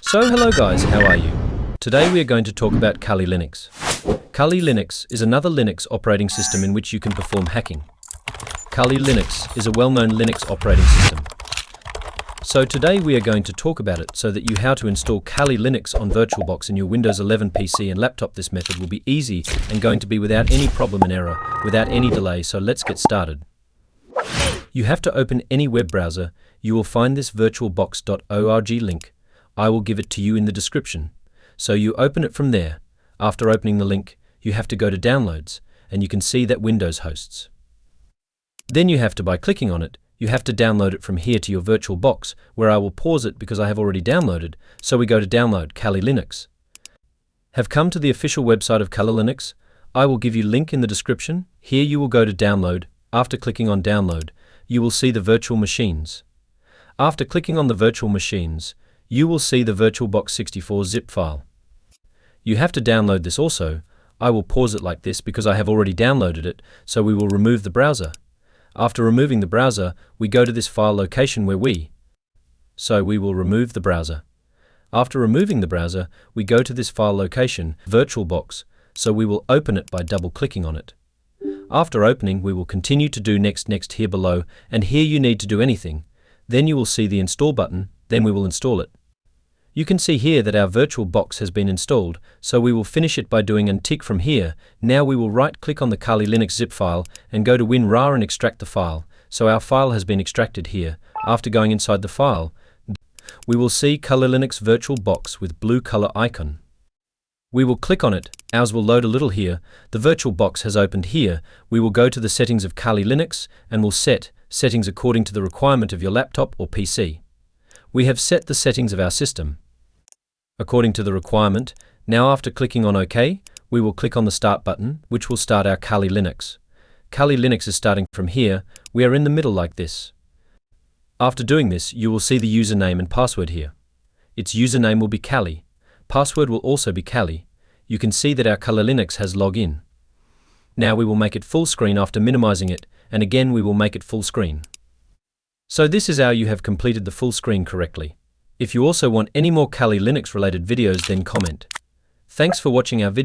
So hello guys, how are you? Today we are going to talk about Kali Linux. Kali Linux is another Linux operating system in which you can perform hacking. Kali Linux is a well-known Linux operating system. So today we are going to talk about it so that you how to install Kali Linux on VirtualBox in your Windows 11 PC and laptop. This method will be easy and going to be without any problem and error, without any delay, so let's get started. You have to open any web browser. You will find this virtualbox.org link. I will give it to you in the description. So you open it from there. After opening the link, you have to go to Downloads, and you can see that Windows hosts. Then you have to, by clicking on it, you have to download it from here to your VirtualBox, where I will pause it because I have already downloaded, so we go to Download Kali Linux. Have come to the official website of Kali Linux. I will give you link in the description. Here you will go to Download. After clicking on Download, you will see the virtual machines. After clicking on the virtual machines, you will see the VirtualBox 64 zip file. You have to download this also. I will pause it like this because I have already downloaded it, so we will remove the browser. After removing the browser, we go to this file location where we will remove the browser. After removing the browser, we go to this file location, VirtualBox, so we will open it by double-clicking on it. After opening, we will continue to do next here below, and here you need to do anything. Then you will see the install button, then we will install it. You can see here that our VirtualBox has been installed, so we will finish it by doing untick from here. Now we will right-click on the Kali Linux zip file and go to WinRAR and extract the file. So our file has been extracted here. After going inside the file, we will see Kali Linux VirtualBox with blue color icon. We will click on it. Ours will load a little here. The VirtualBox has opened here. We will go to the settings of Kali Linux and will set settings according to the requirement of your laptop or PC. We have set the settings of our system according to the requirement. Now after clicking on OK, we will click on the Start button, which will start our Kali Linux. Kali Linux is starting from here. We are in the middle like this. After doing this, you will see the username and password here. Its username will be Kali. Password will also be Kali. You can see that our Kali Linux has login. Now we will make it full screen after minimizing it, and again we will make it full screen. So this is how you have completed the full screen correctly. If you also want any more Kali Linux related videos, then comment. Thanks for watching our video.